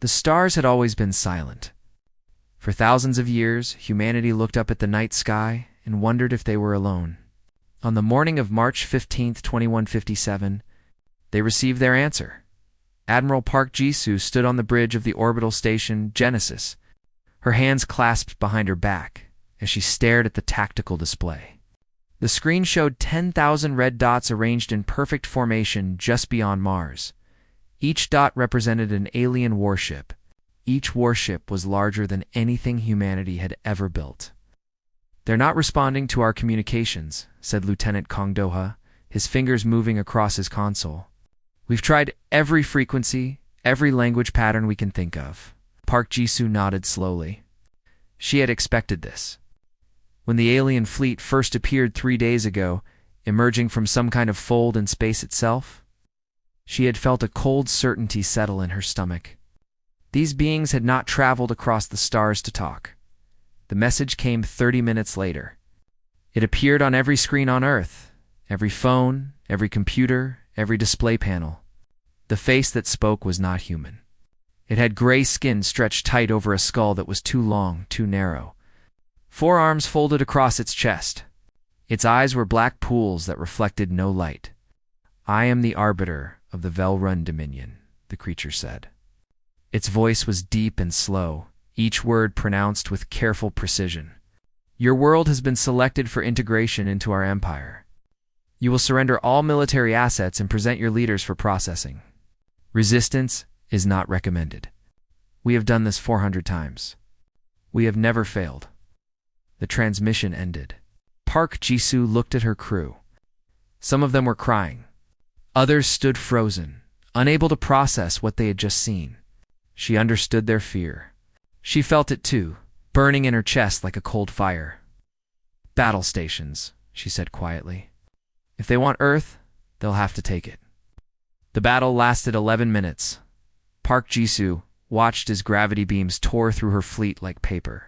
The stars had always been silent. For thousands of years, humanity looked up at the night sky and wondered if they were alone. On the morning of March 15, 2157, they received their answer. Admiral Park Jisoo stood on the bridge of the orbital station Genesis, her hands clasped behind her back as she stared at the tactical display. The screen showed 10,000 red dots arranged in perfect formation just beyond Mars. Each dot represented an alien warship. Each warship was larger than anything humanity had ever built. "They're not responding to our communications," said Lieutenant Kong Doha, his fingers moving across his console. "We've tried every frequency, every language pattern we can think of." Park Jisoo nodded slowly. She had expected this. When the alien fleet first appeared 3 days ago, emerging from some kind of fold in space itself, she had felt a cold certainty settle in her stomach. These beings had not traveled across the stars to talk. The message came 30 minutes later. It appeared on every screen on Earth, every phone, every computer, every display panel. The face that spoke was not human. It had gray skin stretched tight over a skull that was too long, too narrow. 4 arms folded across its chest. Its eyes were black pools that reflected no light. "I am the arbiter of the Velrun Dominion," the creature said. Its voice was deep and slow, each word pronounced with careful precision. "Your world has been selected for integration into our empire. You will surrender all military assets and present your leaders for processing. Resistance is not recommended. We have done this 400 times. We have never failed." The transmission ended. Park Jisoo looked at her crew. Some of them were crying. Others stood frozen, unable to process what they had just seen. She understood their fear. She felt it too, burning in her chest like a cold fire. "Battle stations," she said quietly. "If they want Earth, they'll have to take it." The battle lasted 11 minutes. Park Jisoo watched as gravity beams tore through her fleet like paper.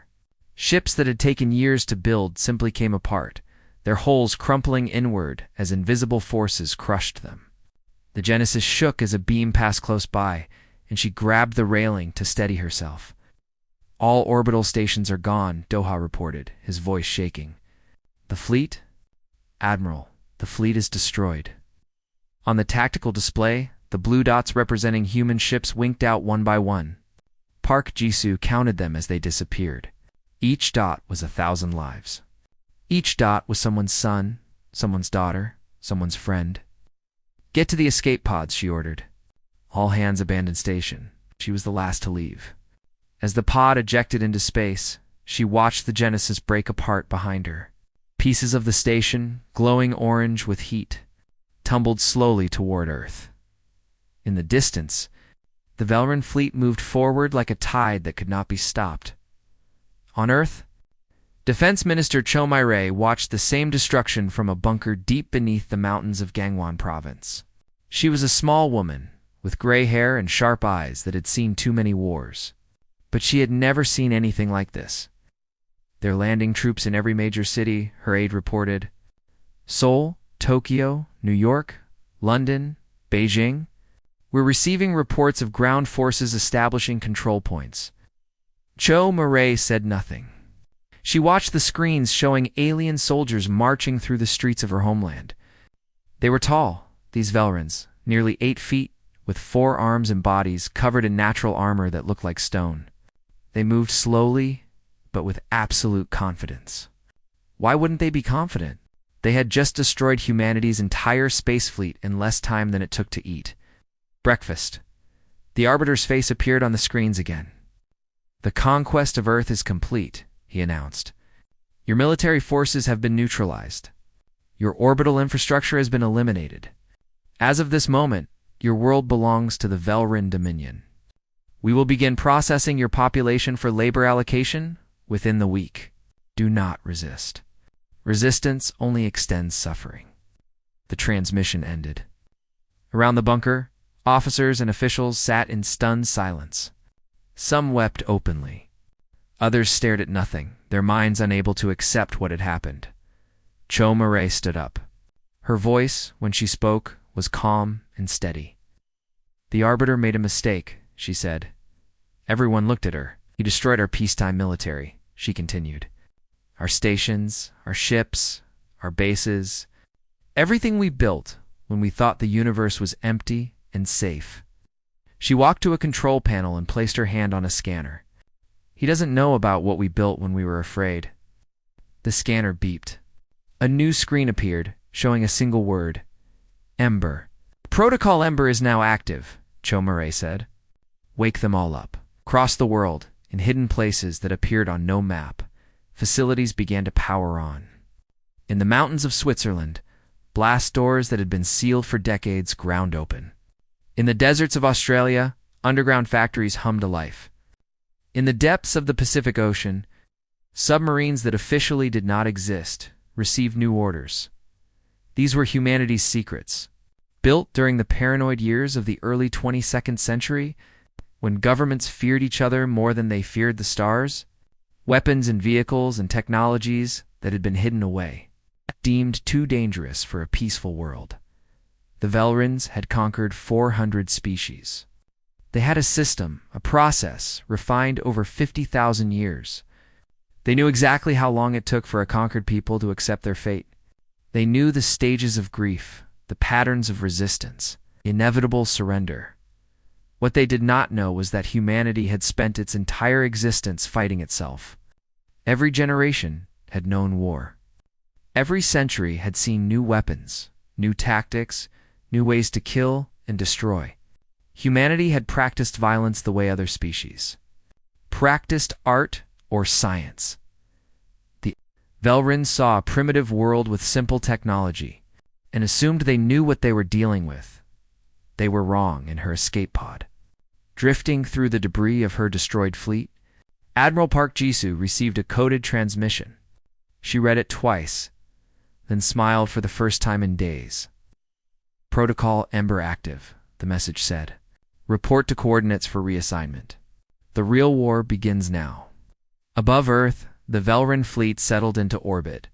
Ships that had taken years to build simply came apart, their hulls crumpling inward as invisible forces crushed them. The Genesis shook as a beam passed close by, and she grabbed the railing to steady herself. "All orbital stations are gone," Doha reported, his voice shaking. "The fleet? Admiral, the fleet is destroyed." On the tactical display, the blue dots representing human ships winked out one by one. Park Jisoo counted them as they disappeared. Each dot was 1,000 lives. Each dot was someone's son, someone's daughter, someone's friend. "Get to the escape pods," she ordered. All hands abandoned station. She was the last to leave. As the pod ejected into space, she watched the Genesis break apart behind her. Pieces of the station, glowing orange with heat, tumbled slowly toward Earth. In the distance, the Velrun fleet moved forward like a tide that could not be stopped. On Earth, Defense Minister Cho Mai-rae watched the same destruction from a bunker deep beneath the mountains of Gangwon Province. She was a small woman, with gray hair and sharp eyes that had seen too many wars. But she had never seen anything like this. "They're landing troops in every major city," her aide reported. "Seoul, Tokyo, New York, London, Beijing. We're receiving reports of ground forces establishing control points." Cho Mai-rae said nothing. She watched the screens showing alien soldiers marching through the streets of her homeland. They were tall, these Velruns, nearly 8 feet, with 4 arms and bodies covered in natural armor that looked like stone. They moved slowly, but with absolute confidence. Why wouldn't they be confident? They had just destroyed humanity's entire space fleet in less time than it took to eat. Breakfast. The Arbiter's face appeared on the screens again. "The conquest of Earth is complete," he announced. "Your military forces have been neutralized. Your orbital infrastructure has been eliminated. As of this moment, your world belongs to the Velrun Dominion. We will begin processing your population for labor allocation within the week. Do not resist. Resistance only extends suffering." The transmission ended. Around the bunker, officers and officials sat in stunned silence. Some wept openly. Others stared at nothing, their minds unable to accept what had happened. Cho Mai-rae stood up. Her voice, when she spoke, was calm and steady. "The Arbiter made a mistake," she said. Everyone looked at her. "You destroyed our peacetime military," she continued. "Our stations, our ships, our bases, everything we built when we thought the universe was empty and safe." She walked to a control panel and placed her hand on a scanner. "He doesn't know about what we built when we were afraid." The scanner beeped. A new screen appeared, showing a single word: Ember. "Protocol Ember is now active," Chomare said. "Wake them all up." Across the world, in hidden places that appeared on no map, facilities began to power on. In the mountains of Switzerland, blast doors that had been sealed for decades ground open. In the deserts of Australia, underground factories hummed to life. In the depths of the Pacific Ocean, submarines that officially did not exist received new orders. These were humanity's secrets, built during the paranoid years of the early 22nd century, when governments feared each other more than they feared the stars. Weapons and vehicles and technologies that had been hidden away, deemed too dangerous for a peaceful world. The Velrins had conquered 400 species. They had a system, a process, refined over 50,000 years. They knew exactly how long it took for a conquered people to accept their fate. They knew the stages of grief, the patterns of resistance, inevitable surrender. What they did not know was that humanity had spent its entire existence fighting itself. Every generation had known war. Every century had seen new weapons, new tactics, new ways to kill and destroy. Humanity had practiced violence the way other species practiced art or science. The Velrins saw a primitive world with simple technology and assumed they knew what they were dealing with. They were wrong in her escape pod. Drifting through the debris of her destroyed fleet, Admiral Park Jisoo received a coded transmission. She read it twice, then smiled for the first time in days. "Protocol Ember active," the message said. "Report to coordinates for reassignment. The real war begins now." Above Earth, the Velrin fleet settled into orbit.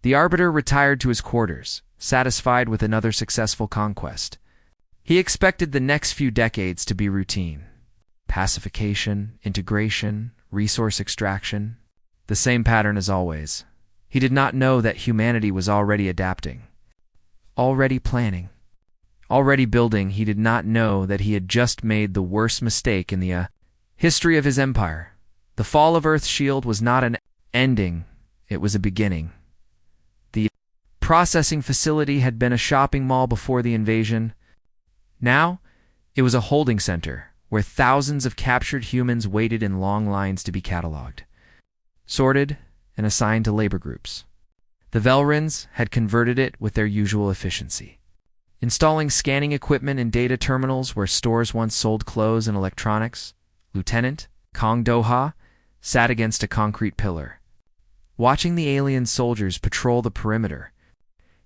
The Arbiter retired to his quarters, satisfied with another successful conquest. He expected the next few decades to be routine. Pacification, integration, resource extraction. The same pattern as always. He did not know that humanity was already adapting, already planning, already building. He did not know that he had just made the worst mistake in the history of his empire. The fall of Earth's shield was not an ending, it was a beginning. The processing facility had been a shopping mall before the invasion. Now, it was a holding center where thousands of captured humans waited in long lines to be cataloged, sorted, and assigned to labor groups. The Velrins had converted it with their usual efficiency, installing scanning equipment in data terminals where stores once sold clothes and electronics. Lieutenant Kong Do-ha sat against a concrete pillar, watching the alien soldiers patrol the perimeter.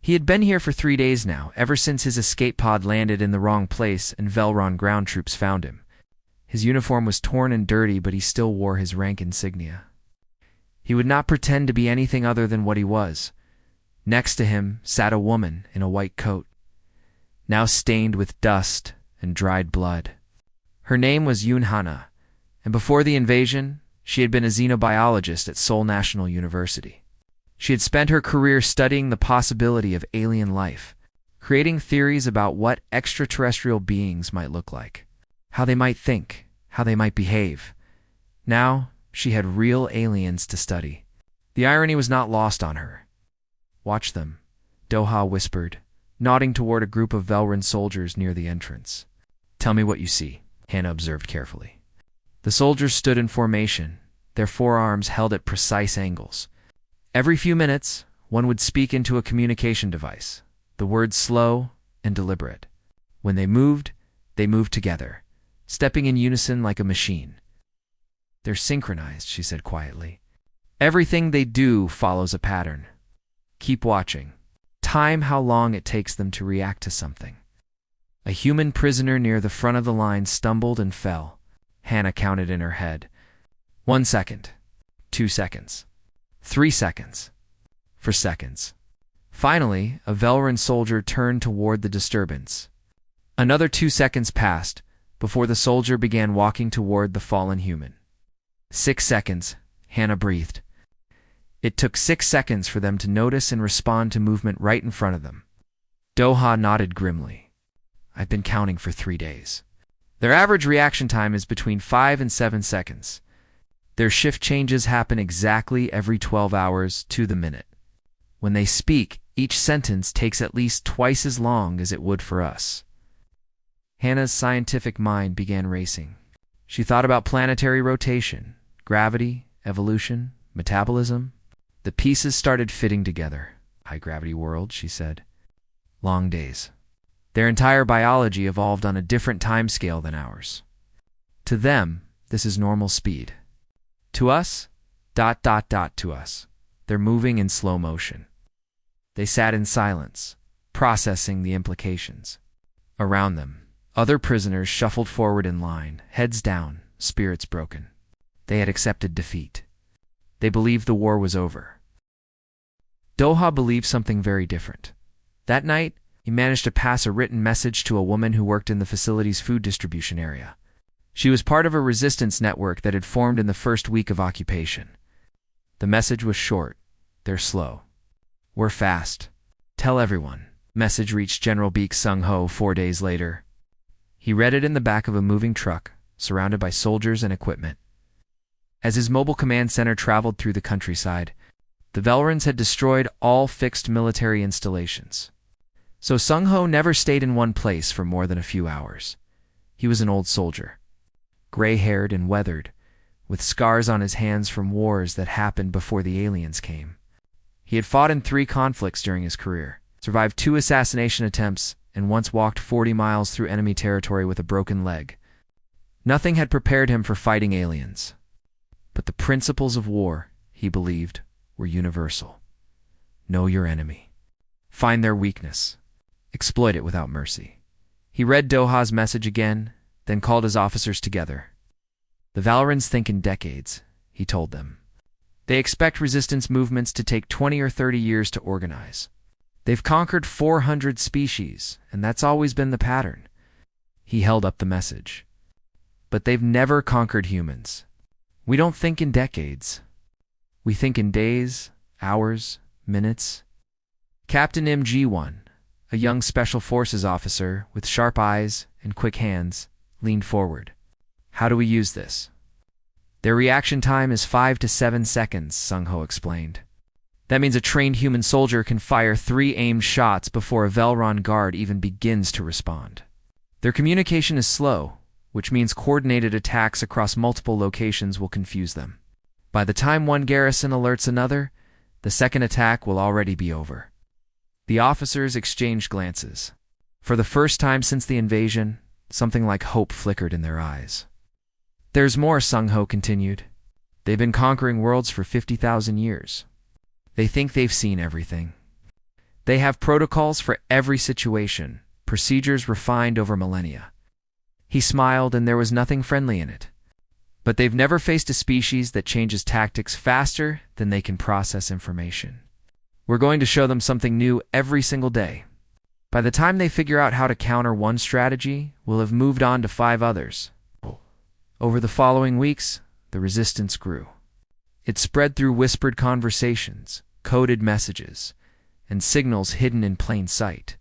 He had been here for 3 days now, ever since his escape pod landed in the wrong place and Velron ground troops found him. His uniform was torn and dirty, but he still wore his rank insignia. He would not pretend to be anything other than what he was. Next to him sat a woman in a white coat, now stained with dust and dried blood. Her name was Yoon Hana, and before the invasion, she had been a xenobiologist at Seoul National University. She had spent her career studying the possibility of alien life, creating theories about what extraterrestrial beings might look like, how they might think, how they might behave. Now, she had real aliens to study. The irony was not lost on her. "Watch them," Do-ha whispered, nodding toward a group of Velrin soldiers near the entrance. "Tell me what you see," Hannah observed carefully. The soldiers stood in formation, their forearms held at precise angles. Every few minutes, one would speak into a communication device, the words slow and deliberate. When they moved together, stepping in unison like a machine. "They're synchronized," she said quietly. "Everything they do follows a pattern. Keep watching. Time how long it takes them to react to something." A human prisoner near the front of the line stumbled and fell. Hannah counted in her head. 1 second. 2 seconds. 3 seconds. For seconds. Finally, a Velrin soldier turned toward the disturbance. Another 2 seconds passed. before the soldier began walking toward the fallen human. 6 seconds, Hannah breathed. It took 6 seconds for them to notice and respond to movement right in front of them. Doha nodded grimly. I've been counting for 3 days. Their average reaction time is between 5 and 7 seconds. Their shift changes happen exactly every 12 hours to the minute. When they speak, each sentence takes at least twice as long as it would for us. Hannah's scientific mind began racing. She thought about planetary rotation, gravity, evolution, metabolism. The pieces started fitting together. High-gravity world, she said. Long days. Their entire biology evolved on a different time scale than ours. To them, this is normal speed. To us, ... to us. They're moving in slow motion. They sat in silence, processing the implications. Around them, other prisoners shuffled forward in line, heads down, spirits broken. They had accepted defeat. They believed the war was over. Doha believed something very different. That night, he managed to pass a written message to a woman who worked in the facility's food distribution area. She was part of a resistance network that had formed in the first week of occupation. The message was short. They're slow. We're fast. Tell everyone. Message reached General Baek Sung-ho 4 days later. He read it in the back of a moving truck, surrounded by soldiers and equipment. As his mobile command center traveled through the countryside, the Velrans had destroyed all fixed military installations. So Sung-ho never stayed in one place for more than a few hours. He was an old soldier, gray-haired and weathered, with scars on his hands from wars that happened before the aliens came. He had fought in 3 conflicts during his career, survived 2 assassination attempts, and once walked 40 miles through enemy territory with a broken leg. Nothing had prepared him for fighting aliens. But the principles of war, he believed, were universal. Know your enemy. Find their weakness. Exploit it without mercy. He read Doha's message again, then called his officers together. The Valorans think in decades, he told them. They expect resistance movements to take 20 or 30 years to organize. They've conquered 400 species, and that's always been the pattern. He held up the message. But they've never conquered humans. We don't think in decades. We think in days, hours, minutes. Captain MG1, a young Special Forces officer with sharp eyes and quick hands, leaned forward. How do we use this? Their reaction time is 5 to 7 seconds, Sung-ho explained. That means a trained human soldier can fire 3 aimed shots before a Velron guard even begins to respond. Their communication is slow, which means coordinated attacks across multiple locations will confuse them. By the time one garrison alerts another, the second attack will already be over. The officers exchanged glances. For the first time since the invasion, something like hope flickered in their eyes. There's more, Sung-ho continued. They've been conquering worlds for 50,000 years. They think they've seen everything. They have protocols for every situation, procedures refined over millennia. He smiled, and there was nothing friendly in it. But they've never faced a species that changes tactics faster than they can process information. We're going to show them something new every single day. By the time they figure out how to counter one strategy, we'll have moved on to 5 others. Over the following weeks, the resistance grew. It spread through whispered conversations, coded messages, and signals hidden in plain sight.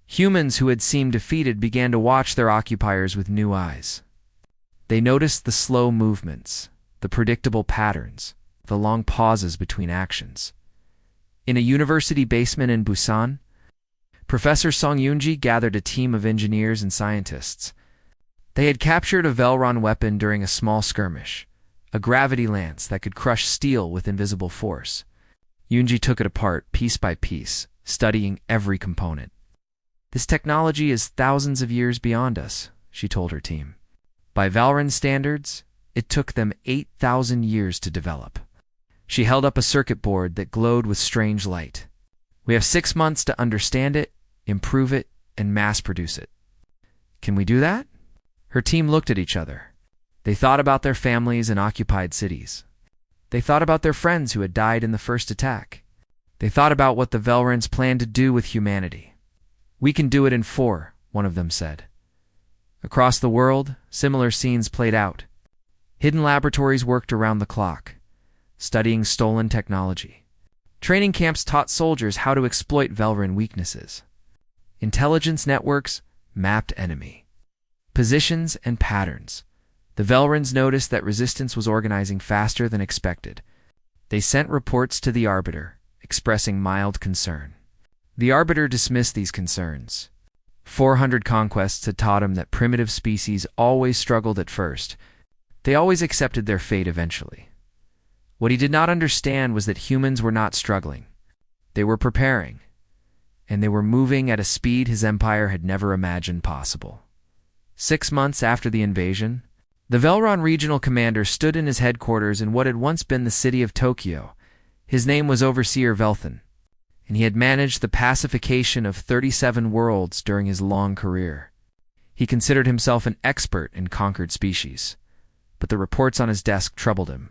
Humans who had seemed defeated began to watch their occupiers with new eyes. They noticed the slow movements, the predictable patterns, the long pauses between actions. In a university basement in Busan, Professor Song Yoonji gathered a team of engineers and scientists. They had captured a Velron weapon during a small skirmish, a gravity lance that could crush steel with invisible force. Yoonji took it apart piece by piece, studying every component. This technology is thousands of years beyond us, she told her team. By Valran standards, it took them 8,000 years to develop. She held up a circuit board that glowed with strange light. We have 6 months to understand it, improve it, and mass-produce it. Can we do that? Her team looked at each other. They thought about their families in occupied cities. They thought about their friends who had died in the first attack. They thought about what the Velrans planned to do with humanity. We can do it in 4, one of them said. Across the world, similar scenes played out. Hidden laboratories worked around the clock, studying stolen technology. Training camps taught soldiers how to exploit Velrun weaknesses. Intelligence networks mapped enemy positions and patterns. The Velruns noticed that resistance was organizing faster than expected. They sent reports to the Arbiter, expressing mild concern. The Arbiter dismissed these concerns. 400 conquests had taught him that primitive species always struggled at first. They always accepted their fate eventually. What he did not understand was that humans were not struggling. They were preparing, and they were moving at a speed his empire had never imagined possible. 6 months after the invasion, the Velrun regional commander stood in his headquarters in what had once been the city of Tokyo. His name was Overseer Velthan, and he had managed the pacification of 37 worlds during his long career. He considered himself an expert in conquered species, but the reports on his desk troubled him.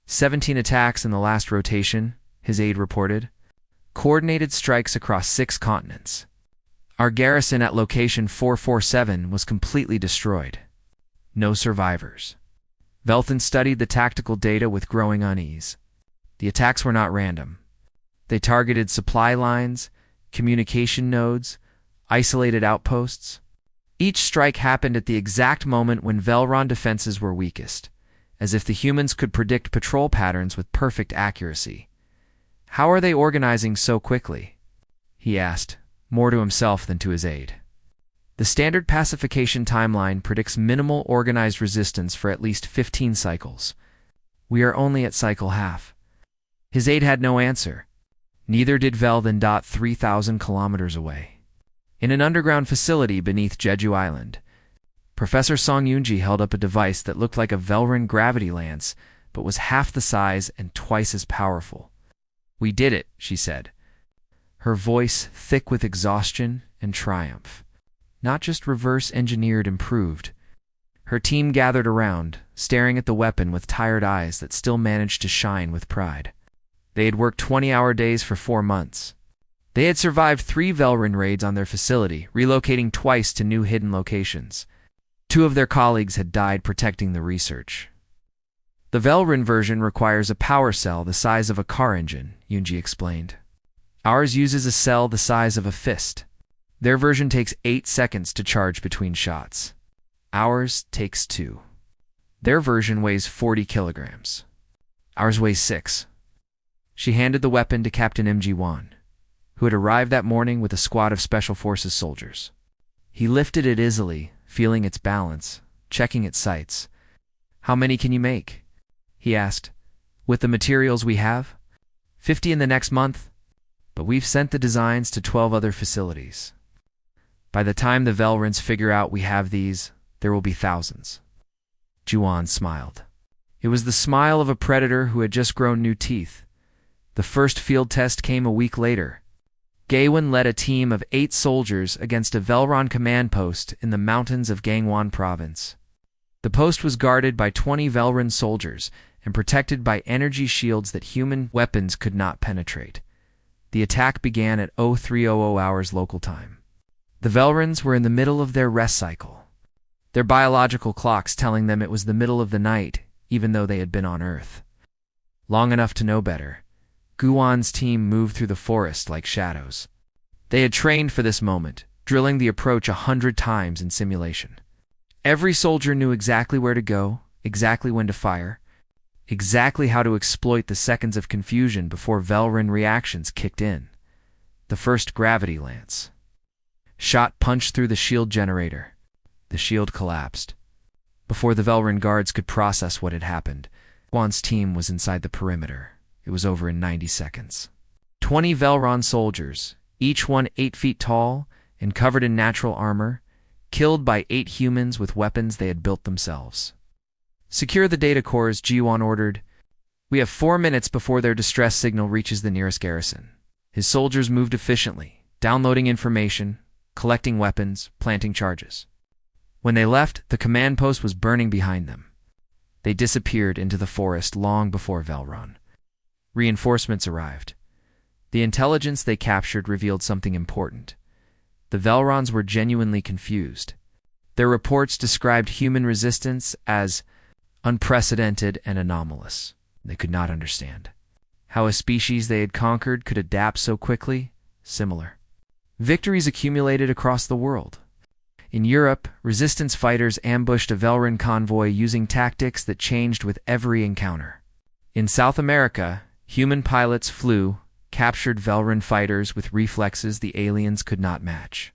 17 attacks in the last rotation, his aide reported. Coordinated strikes across 6 continents. Our garrison at location 447 was completely destroyed. No survivors. Velthan studied the tactical data with growing unease. The attacks were not random. They targeted supply lines, communication nodes, isolated outposts. Each strike happened at the exact moment when Velrun defenses were weakest, as if the humans could predict patrol patterns with perfect accuracy. How are they organizing so quickly? He asked, more to himself than to his aide. The standard pacification timeline predicts minimal organized resistance for at least 15 cycles. We are only at cycle half. His aide had no answer. Neither did Velthan. 3,000 kilometers away. In an underground facility beneath Jeju Island, Professor Song Yoonji held up a device that looked like a Velrun gravity lance, but was half the size and twice as powerful. "We did it," she said, her voice thick with exhaustion and triumph. Not just reverse-engineered improved. Her team gathered around, staring at the weapon with tired eyes that still managed to shine with pride. They had worked 20-hour days for 4 months. They had survived 3 Velrun raids on their facility, relocating twice to new hidden locations. 2 of their colleagues had died protecting the research. The Velrun version requires a power cell the size of a car engine, Yoonji explained. Ours uses a cell the size of a fist. Their version takes 8 seconds to charge between shots. Ours takes 2. Their version weighs 40 kilograms. Ours weighs 6. She handed the weapon to Captain M.G. Wan, who had arrived that morning with a squad of Special Forces soldiers. He lifted it easily, feeling its balance, checking its sights. "How many can you make?" he asked. "With the materials we have?" 50 in the next month, but we've sent the designs to 12 other facilities. By the time the Velruns figure out we have these, there will be thousands." Juan smiled. It was the smile of a predator who had just grown new teeth. The first field test came a week later. Gaewon led a team of 8 soldiers against a Velrun command post in the mountains of Gangwon Province. The post was guarded by 20 Velrun soldiers and protected by energy shields that human weapons could not penetrate. The attack began at 0300 hours local time. The Velruns were in the middle of their rest cycle, their biological clocks telling them it was the middle of the night, even though they had been on Earth. Long enough to know better, Guwan's team moved through the forest like shadows. They had trained for this moment, drilling the approach 100 times in simulation. Every soldier knew exactly where to go, exactly when to fire, exactly how to exploit the seconds of confusion before Velrun reactions kicked in. The first gravity lance. Shot punched through the shield generator. The shield collapsed. Before the Velrun guards could process what had happened, Guwan's team was inside the perimeter. It was over in 90 seconds. 20 Velrun soldiers, each one 8 feet tall and covered in natural armor, killed by 8 humans with weapons they had built themselves. "Secure the data cores," Jiwon ordered. "We have 4 minutes before their distress signal reaches the nearest garrison." His soldiers moved efficiently, downloading information, collecting weapons, planting charges. When they left, the command post was burning behind them. They disappeared into the forest long before Velrun. Reinforcements arrived. The intelligence they captured revealed something important. The Velruns were genuinely confused. Their reports described human resistance as unprecedented and anomalous. They could not understand how a species they had conquered could adapt so quickly. Similar victories accumulated across the world. In Europe, resistance fighters ambushed a Velrun convoy using tactics that changed with every encounter. In South America, human pilots flew, captured Velrun fighters with reflexes the aliens could not match.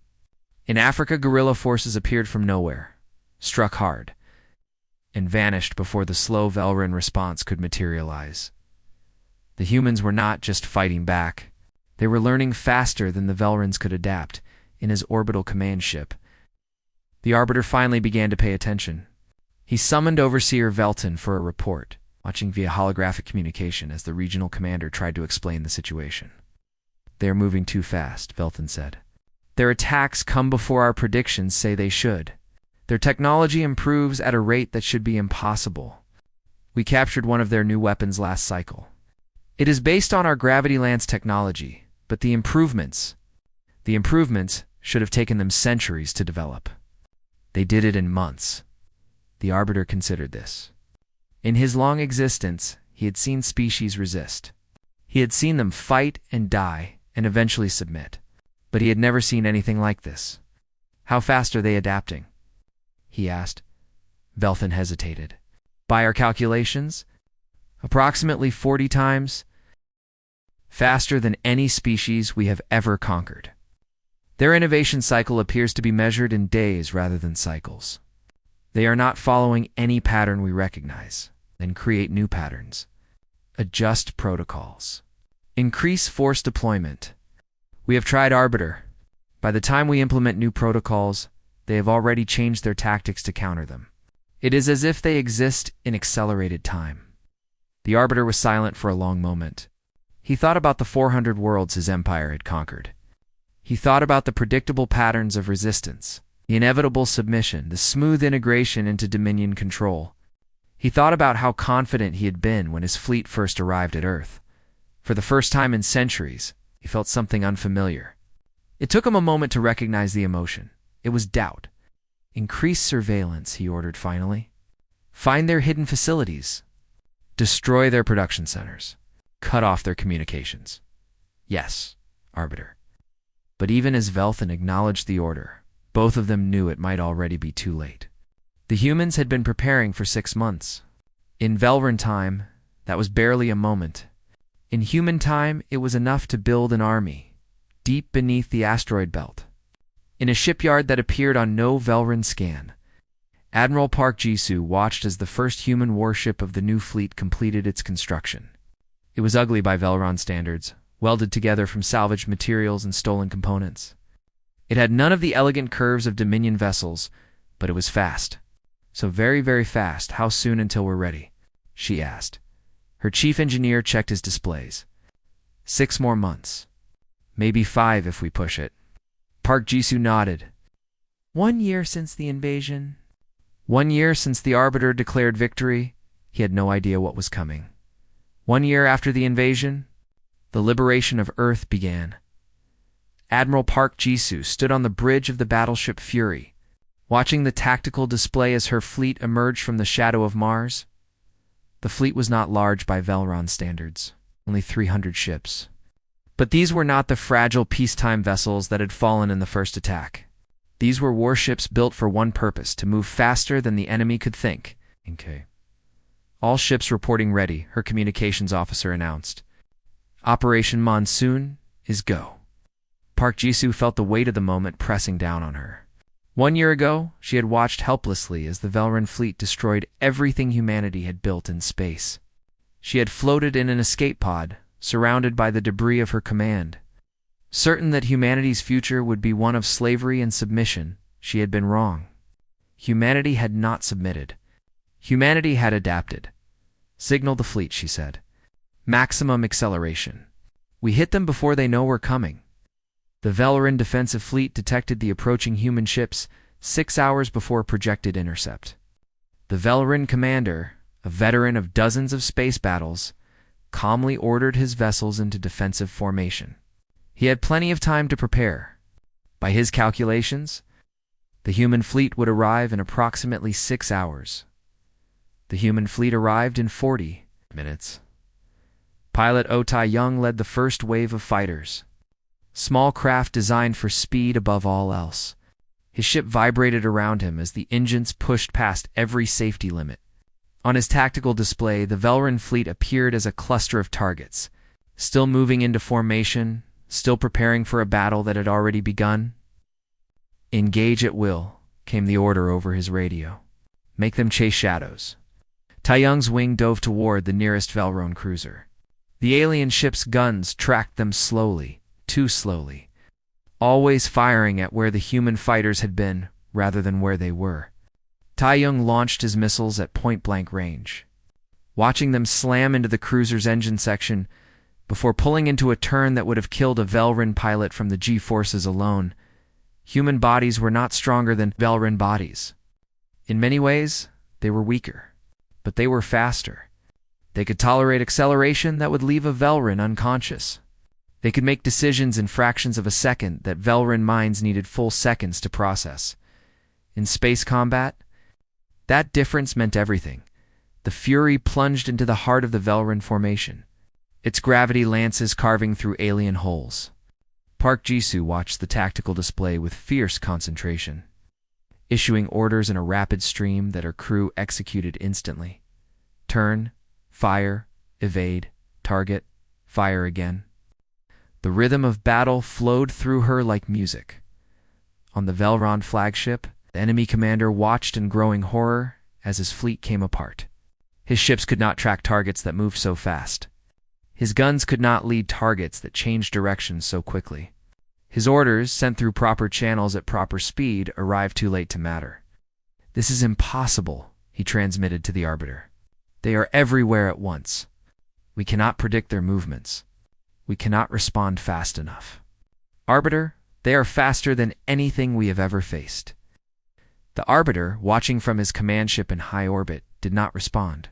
In Africa, guerrilla forces appeared from nowhere, struck hard, and vanished before the slow Velrun response could materialize. The humans were not just fighting back. They were learning faster than the Velruns could adapt. In his orbital command ship, the Arbiter finally began to pay attention. He summoned Overseer Velton for a report, watching via holographic communication as the regional commander tried to explain the situation. "They are moving too fast," Velton said. "Their attacks come before our predictions say they should. Their technology improves at a rate that should be impossible. We captured one of their new weapons last cycle. It is based on our gravity lance technology, but the improvements should have taken them centuries to develop. They did it in months." The Arbiter considered this. In his long existence, he had seen species resist. He had seen them fight and die and eventually submit. But he had never seen anything like this. "How fast are they adapting?" he asked. Velthan hesitated. "By our calculations, approximately 40 times faster than any species we have ever conquered. Their innovation cycle appears to be measured in days rather than cycles. They are not following any pattern we recognize, then create new patterns. Adjust protocols. Increase force deployment. We have tried Arbiter. By the time we implement new protocols, they have already changed their tactics to counter them. It is as if they exist in accelerated time." The Arbiter was silent for a long moment. He thought about the 400 worlds his empire had conquered. He thought about the predictable patterns of resistance, the inevitable submission, the smooth integration into Dominion control. He thought about how confident he had been when his fleet first arrived at Earth. For the first time in centuries, he felt something unfamiliar. It took him a moment to recognize the emotion. It was doubt. "Increase surveillance," he ordered finally. "Find their hidden facilities. Destroy their production centers. Cut off their communications." "Yes, Arbiter." But even as Velthan acknowledged the order, both of them knew it might already be too late. The humans had been preparing for 6 months. In Velrun time, that was barely a moment. In human time, it was enough to build an army, deep beneath the asteroid belt. In a shipyard that appeared on no Velrun scan, Admiral Park Jisoo watched as the first human warship of the new fleet completed its construction. It was ugly by Velrun standards, welded together from salvaged materials and stolen components. It had none of the elegant curves of Dominion vessels, but it was fast. "So very, very fast. How soon until we're ready?" she asked. Her chief engineer checked his displays. 6 more months. Maybe 5 if we push it. Park Jisoo nodded. 1 year since the invasion. 1 year since the Arbiter declared victory. He had no idea what was coming. 1 year after the invasion, the liberation of Earth began. Admiral Park Jisoo stood on the bridge of the battleship Fury, watching the tactical display as her fleet emerged from the shadow of Mars. The fleet was not large by Velrun standards, only 300 ships. But these were not the fragile peacetime vessels that had fallen in the first attack. These were warships built for one purpose, to move faster than the enemy could think. Okay. "All ships reporting ready," her communications officer announced. "Operation Monsoon is go." Park Jisoo felt the weight of the moment pressing down on her. 1 year ago, she had watched helplessly as the Velrun fleet destroyed everything humanity had built in space. She had floated in an escape pod, surrounded by the debris of her command. Certain that humanity's future would be one of slavery and submission, she had been wrong. Humanity had not submitted. Humanity had adapted. "Signal the fleet," she said. "Maximum acceleration. We hit them before they know we're coming." The Velrun defensive fleet detected the approaching human ships 6 hours before projected intercept. The Velrun commander, a veteran of dozens of space battles, calmly ordered his vessels into defensive formation. He had plenty of time to prepare. By his calculations, The human fleet would arrive in approximately 6 hours. The human fleet arrived in 40 minutes. Pilot Oh Tae-young led the first wave of fighters. Small craft designed for speed above all else. His ship vibrated around him as the engines pushed past every safety limit. On his tactical display, the Velrun fleet appeared as a cluster of targets, still moving into formation, still preparing for a battle that had already begun. "Engage at will," came the order over his radio. "Make them chase shadows." Tae-young's wing dove toward the nearest Velrun cruiser. The alien ship's guns tracked them slowly, too slowly, always firing at where the human fighters had been rather than where they were. Tae-young launched his missiles at point-blank range, watching them slam into the cruiser's engine section before pulling into a turn that would have killed a Velrun pilot from the G-forces alone. Human bodies were not stronger than Velrun bodies. In many ways, they were weaker, but they were faster. They could tolerate acceleration that would leave a Velrun unconscious. They could make decisions in fractions of a second that Velrun minds needed full seconds to process. In space combat, that difference meant everything. The Fury plunged into the heart of the Velrun formation, its gravity lances carving through alien hulls. Park Ji-soo watched the tactical display with fierce concentration, issuing orders in a rapid stream that her crew executed instantly. Turn, fire, evade, target, fire again. The rhythm of battle flowed through her like music. On the Velrun flagship, the enemy commander watched in growing horror as his fleet came apart. His ships could not track targets that moved so fast. His guns could not lead targets that changed direction so quickly. His orders, sent through proper channels at proper speed, arrived too late to matter. "This is impossible," he transmitted to the Arbiter. "They are everywhere at once. We cannot predict their movements. We cannot respond fast enough. Arbiter, they are faster than anything we have ever faced." The Arbiter, watching from his command ship in high orbit, did not respond.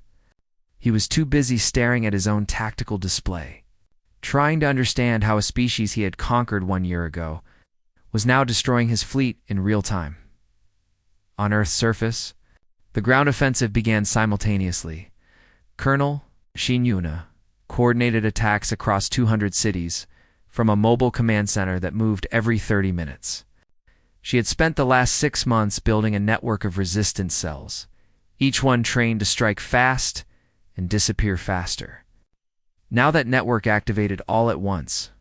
He was too busy staring at his own tactical display, trying to understand how a species he had conquered 1 year ago was now destroying his fleet in real time. On Earth's surface, the ground offensive began simultaneously. Colonel Shin Yuna coordinated attacks across 200 cities from a mobile command center that moved every 30 minutes. She had spent the last 6 months building a network of resistance cells, each one trained to strike fast and disappear faster. Now that network activated all at once.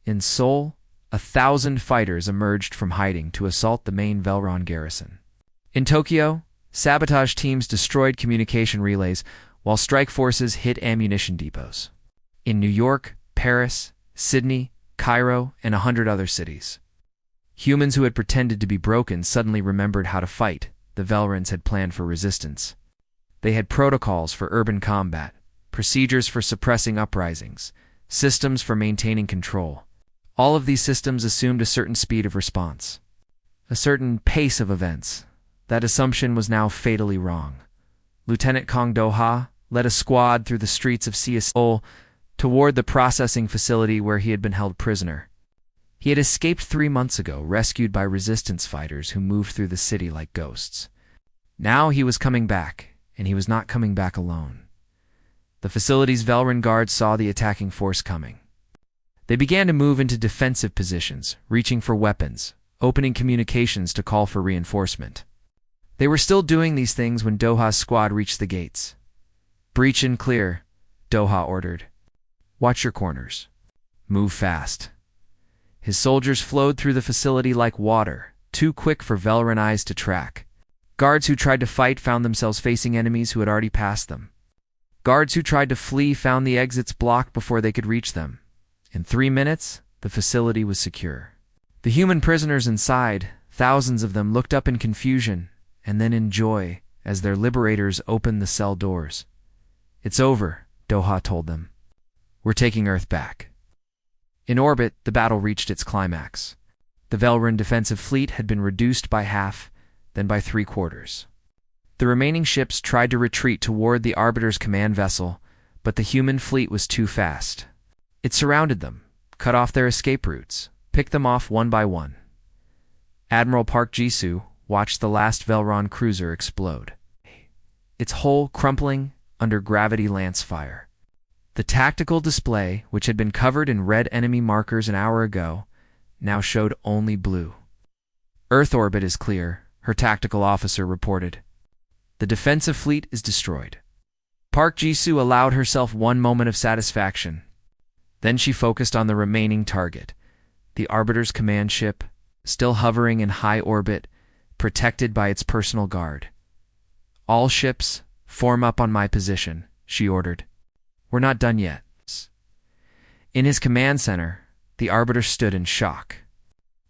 In Seoul, 1,000 fighters emerged from hiding to assault the main Velrun garrison. In Tokyo, sabotage teams destroyed communication relays while strike forces hit ammunition depots. In New York, Paris, Sydney, Cairo, and 100 other cities, humans who had pretended to be broken suddenly remembered how to fight. The Velruns had planned for resistance. They had protocols for urban combat, procedures for suppressing uprisings, systems for maintaining control. All of these systems assumed a certain speed of response, a certain pace of events. That assumption was now fatally wrong. Lieutenant Kong Do-ha led a squad through the streets of Seoul toward the processing facility where he had been held prisoner. He had escaped 3 months ago, rescued by resistance fighters who moved through the city like ghosts. Now he was coming back, and he was not coming back alone. The facility's Velrun guards saw the attacking force coming. They began to move into defensive positions, reaching for weapons, opening communications to call for reinforcement. They were still doing these things when Do-ha's squad reached the gates. "Breach and clear," Do-ha ordered. "Watch your corners. Move fast." His soldiers flowed through the facility like water, too quick for Velrun eyes to track. Guards who tried to fight found themselves facing enemies who had already passed them. Guards who tried to flee found the exits blocked before they could reach them. In 3 minutes, the facility was secure. The human prisoners inside, thousands of them, looked up in confusion and then in joy as their liberators opened the cell doors. "It's over," Do-ha told them. "We're taking Earth back." In orbit, the battle reached its climax. The Velrun defensive fleet had been reduced by half, then by 3/4. The remaining ships tried to retreat toward the Arbiter's command vessel, but the human fleet was too fast. It surrounded them, cut off their escape routes, picked them off one by one. Admiral Park Ji-soo, watched the last Velron cruiser explode, its hull crumpling under gravity lance fire. The tactical display, which had been covered in red enemy markers an hour ago, now showed only blue. Earth orbit is clear, her tactical officer reported. The defensive fleet is destroyed. Park Jisoo allowed herself one moment of satisfaction. Then she focused on the remaining target, the Arbiter's command ship, still hovering in high orbit, protected by its personal guard. All ships, form up on my position, she ordered. We're not done yet. In his command center, the Arbiter stood in shock.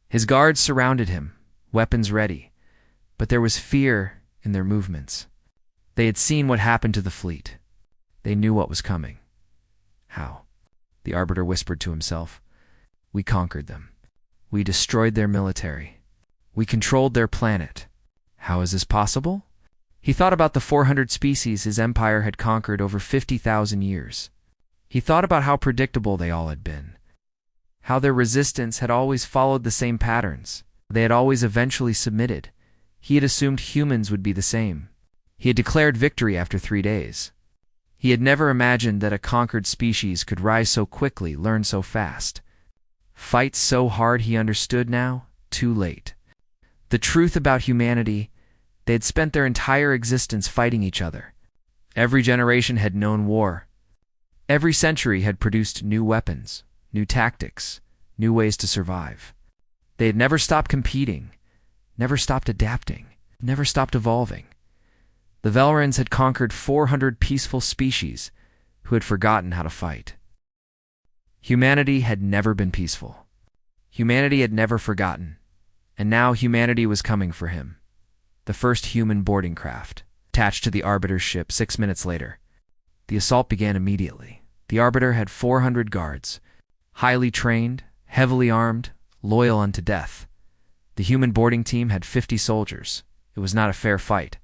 His guards surrounded him, weapons ready, but there was fear in their movements. They had seen what happened to the fleet. They knew what was coming. How? The Arbiter whispered to himself. We conquered them. We destroyed their military. We controlled their planet. How is this possible? He thought about the 400 species his empire had conquered over 50,000 years. He thought about how predictable they all had been. How their resistance had always followed the same patterns. They had always eventually submitted. He had assumed humans would be the same. He had declared victory after 3 days. He had never imagined that a conquered species could rise so quickly, learn so fast. Fight so hard, he understood now, too late. The truth about humanity, they had spent their entire existence fighting each other. Every generation had known war. Every century had produced new weapons, new tactics, new ways to survive. They had never stopped competing, never stopped adapting, never stopped evolving. The Velrons had conquered 400 peaceful species who had forgotten how to fight. Humanity had never been peaceful. Humanity had never forgotten. And now humanity was coming for him. The first human boarding craft, attached to the Arbiter's ship 6 minutes later. The assault began immediately. The Arbiter had 400 guards, highly trained, heavily armed, loyal unto death. The human boarding team had 50 soldiers. It was not a fair fight.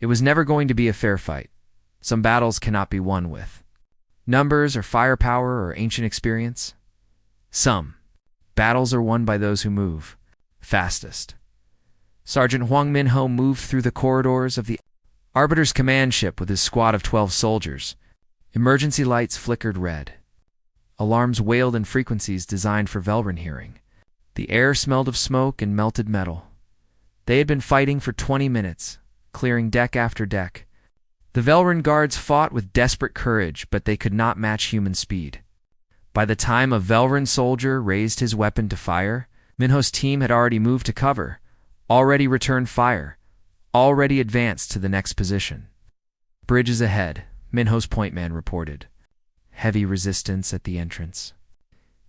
It was never going to be a fair fight. Some battles cannot be won with numbers or firepower or ancient experience. Some battles are won by those who move fastest. Sergeant Huang Minho moved through the corridors of the Arbiter's command ship with his squad of 12 soldiers. Emergency lights flickered red. Alarms wailed in frequencies designed for Velron hearing. The air smelled of smoke and melted metal. They had been fighting for 20 minutes, clearing deck after deck. The Velron guards fought with desperate courage, but they could not match human speed. By the time a Velron soldier raised his weapon to fire, Minho's team had already moved to cover, already returned fire, already advanced to the next position. Bridges ahead, Minho's point man reported. Heavy resistance at the entrance.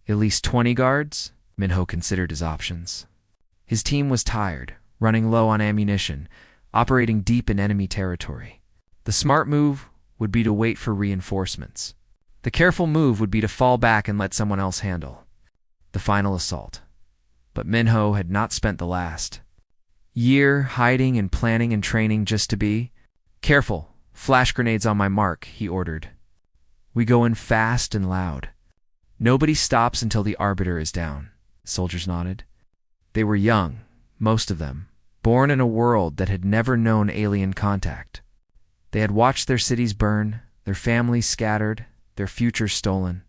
At least 20 guards, Minho considered his options. His team was tired, running low on ammunition, operating deep in enemy territory. The smart move would be to wait for reinforcements. The careful move would be to fall back and let someone else handle the final assault. But Minho had not spent the last year hiding and planning and training just to be. Careful, flash grenades on my mark, he ordered. We go in fast and loud. Nobody stops until the Arbiter is down. Soldiers nodded. They were young, most of them, born in a world that had never known alien contact. They had watched their cities burn, their families scattered, their futures stolen.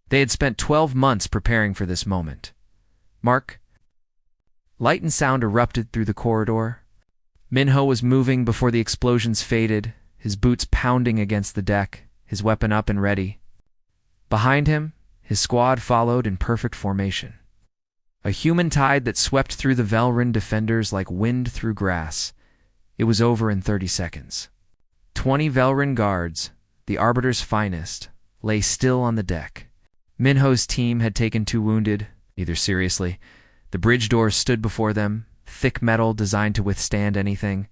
They had spent 12 months preparing for this moment. Mark. Light and sound erupted through the corridor. Minho was moving before the explosions faded, his boots pounding against the deck, his weapon up and ready. Behind him, his squad followed in perfect formation. A human tide that swept through the Velron defenders like wind through grass. It was over in 30 seconds. 20 Velron guards, the Arbiter's finest, lay still on the deck. Minho's team had taken 2 wounded, neither seriously. The bridge doors stood before them, thick metal designed to withstand anything.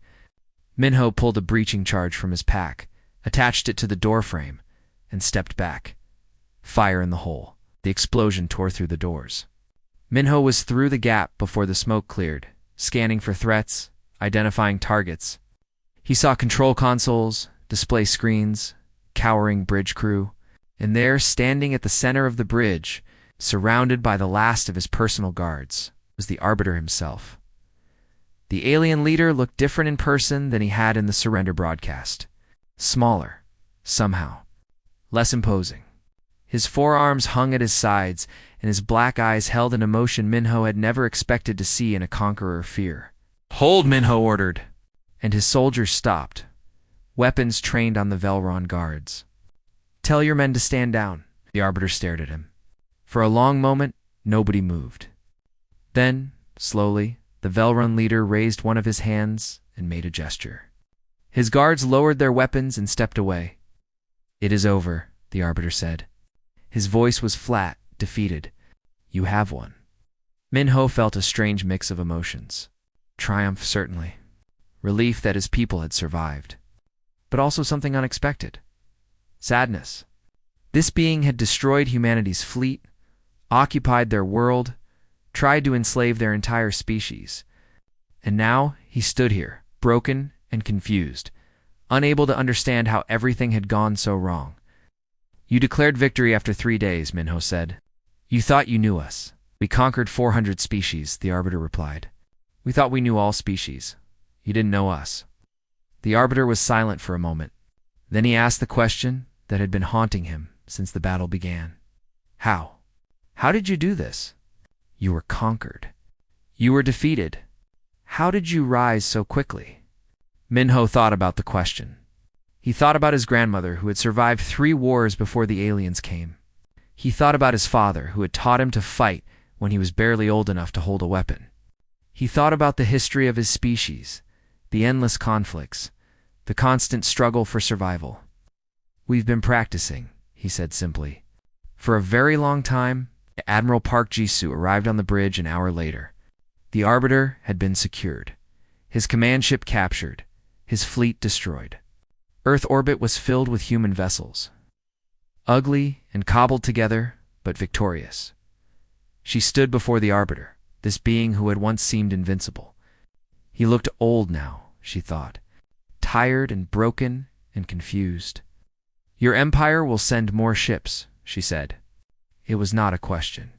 Minho pulled a breaching charge from his pack, attached it to the door frame, and stepped back. Fire in the hole. The explosion tore through the doors. Minho was through the gap before the smoke cleared, scanning for threats, identifying targets. He saw control consoles, display screens, cowering bridge crew, and there, standing at the center of the bridge, surrounded by the last of his personal guards, was the Arbiter himself. The alien leader looked different in person than he had in the surrender broadcast. Smaller, somehow. Less imposing. His forearms hung at his sides, and his black eyes held an emotion Minho had never expected to see in a conqueror fear. "Hold!" Minho ordered, and his soldiers stopped, weapons trained on the Velron guards. "Tell your men to stand down." The Arbiter stared at him. For a long moment, nobody moved. Then, slowly, the Velron leader raised one of his hands and made a gesture. His guards lowered their weapons and stepped away. "It is over," the Arbiter said. His voice was flat, defeated. "You have won." Minho felt a strange mix of emotions. Triumph, certainly. Relief that his people had survived. But also something unexpected. Sadness. This being had destroyed humanity's fleet, occupied their world, tried to enslave their entire species. And now he stood here, broken and confused, unable to understand how everything had gone so wrong. "You declared victory after 3 days," Minho said. "You thought you knew us." "We conquered 400 species," the Arbiter replied. "We thought we knew all species. You didn't know us." The Arbiter was silent for a moment. Then he asked the question that had been haunting him since the battle began. "How? How did you do this? You were conquered. You were defeated. How did you rise so quickly?" Minho thought about the question. He thought about his grandmother, who had survived 3 wars before the aliens came. He thought about his father, who had taught him to fight when he was barely old enough to hold a weapon. He thought about the history of his species, the endless conflicts, the constant struggle for survival. "We've been practicing," he said simply. For a very long time, Admiral Park Jisoo arrived on the bridge an hour later. The Arbiter had been secured, his command ship captured, his fleet destroyed. Earth orbit was filled with human vessels. Ugly and cobbled together, but victorious. She stood before the Arbiter, this being who had once seemed invincible. He looked old now, she thought, tired and broken and confused. "Your empire will send more ships," she said. It was not a question.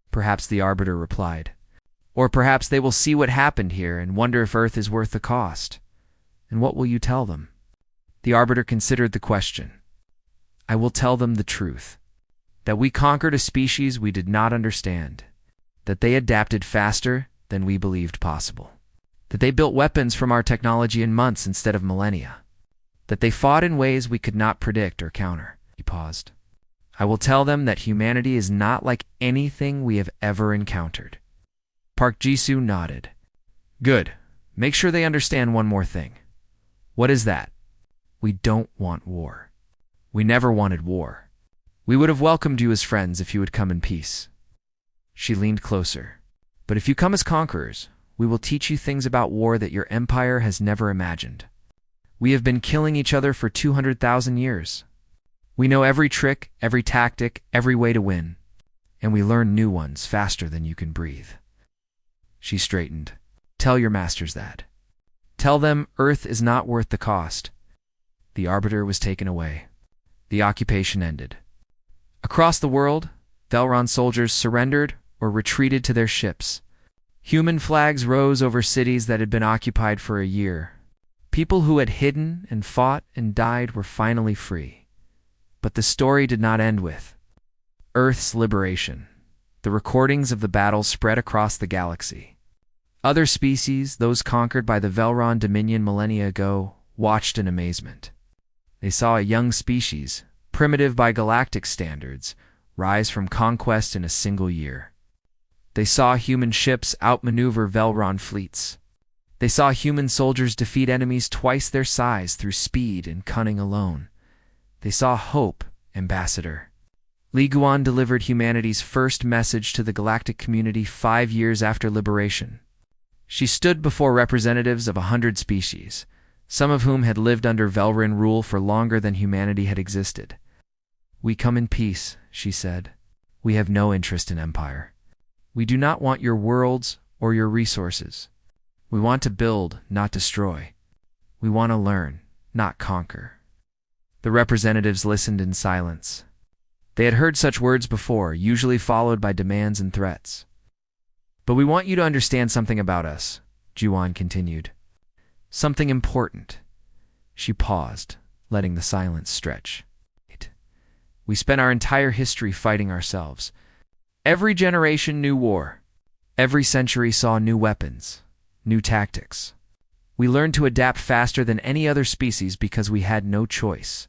Perhaps the Arbiter replied. "Or perhaps they will see what happened here and wonder if Earth is worth the cost. And what will you tell them?" The Arbiter considered the question. "I will tell them the truth. That we conquered a species we did not understand. That they adapted faster than we believed possible. That they built weapons from our technology in months instead of millennia. That they fought in ways we could not predict or counter." He paused. "I will tell them that humanity is not like anything we have ever encountered." Park Jisoo nodded. "Good. Make sure they understand one more thing." "What is that?" "We don't want war. We never wanted war. We would have welcomed you as friends if you had come in peace." She leaned closer. "But if you come as conquerors, we will teach you things about war that your empire has never imagined. We have been killing each other for 200,000 years. We know every trick, every tactic, every way to win. And we learn new ones faster than you can breathe." She straightened. "Tell your masters that. Tell them Earth is not worth the cost." The Arbiter was taken away. The occupation ended. Across the world, Velron soldiers surrendered or retreated to their ships. Human flags rose over cities that had been occupied for a year. People who had hidden and fought and died were finally free. But the story did not end with Earth's liberation. The recordings of the battle spread across the galaxy. Other species, those conquered by the Velron Dominion millennia ago, watched in amazement. They saw a young species, primitive by galactic standards, rise from conquest in a single year. They saw human ships outmaneuver Velron fleets. They saw human soldiers defeat enemies twice their size through speed and cunning alone. They saw hope, Ambassador. Li Guan delivered humanity's first message to the galactic community 5 years after liberation. She stood before representatives of 100 species, some of whom had lived under Velron rule for longer than humanity had existed. "We come in peace," she said. "We have no interest in empire. We do not want your worlds or your resources. We want to build, not destroy. We want to learn, not conquer." The representatives listened in silence. They had heard such words before, usually followed by demands and threats. "But we want you to understand something about us. Juan continued. Something important. She paused, letting the silence stretch. We spent our entire history fighting ourselves. Every generation knew war. Every century saw new weapons, new tactics. We learned to adapt faster than any other species because we had no choice.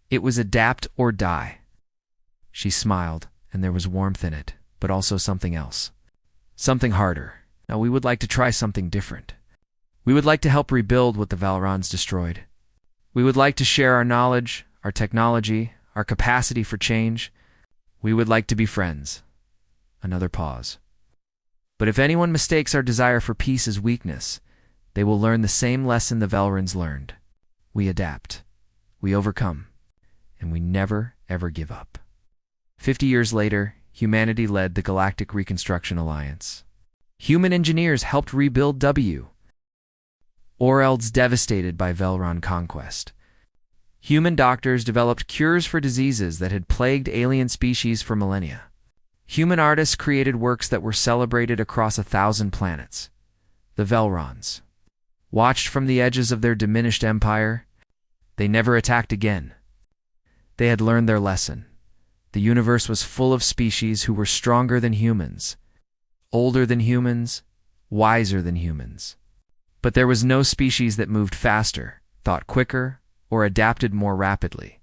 It was adapt or die. She smiled, and there was warmth in it, but also something else. Something harder. Now we would like to try something different. We would like to help rebuild what the Valrons destroyed. We would like to share our knowledge, our technology, our capacity for change. We would like to be friends. Another pause. But if anyone mistakes our desire for peace as weakness, they will learn the same lesson the Valrons learned. We adapt. We overcome. And we never, ever give up. 50 years later, humanity led the Galactic Reconstruction Alliance. Human engineers helped rebuild W. Orelds devastated by Velron conquest. Human doctors developed cures for diseases that had plagued alien species for millennia. Human artists created works that were celebrated across 1,000 planets. The Velrons. Watched from the edges of their diminished empire, they never attacked again. They had learned their lesson. The universe was full of species who were stronger than humans, older than humans, wiser than humans. But there was no species that moved faster, thought quicker, or adapted more rapidly.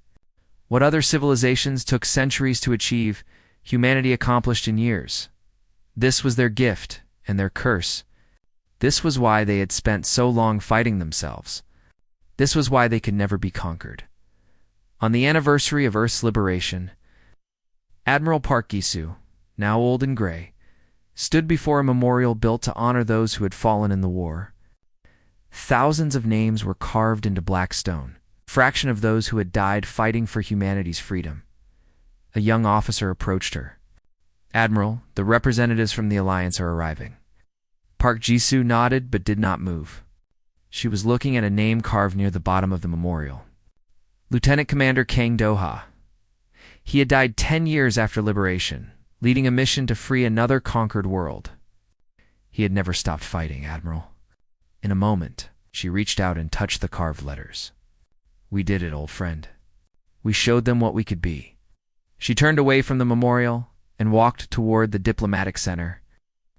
What other civilizations took centuries to achieve, humanity accomplished in years. This was their gift and their curse. This was why they had spent so long fighting themselves. This was why they could never be conquered. On the anniversary of Earth's liberation, Admiral Park Gisu, now old and gray, stood before a memorial built to honor those who had fallen in the war. Thousands of names were carved into black stone, a fraction of those who had died fighting for humanity's freedom. A young officer approached her. Admiral, the representatives from the Alliance are arriving. Park Gisu nodded but did not move. She was looking at a name carved near the bottom of the memorial. Lieutenant Commander Kang Doha. He had died 10 years after liberation, leading a mission to free another conquered world. He had never stopped fighting, Admiral. In a moment, she reached out and touched the carved letters. We did it, old friend. We showed them what we could be. She turned away from the memorial and walked toward the diplomatic center,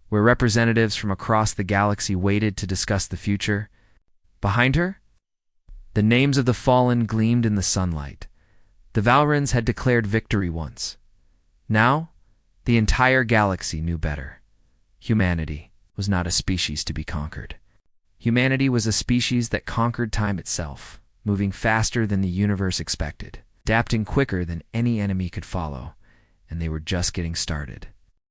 where representatives from across the galaxy waited to discuss the future. Behind her, the names of the fallen gleamed in the sunlight. The Valrons had declared victory once. Now, the entire galaxy knew better. Humanity was not a species to be conquered. Humanity was a species that conquered time itself, moving faster than the universe expected, adapting quicker than any enemy could follow, and they were just getting started.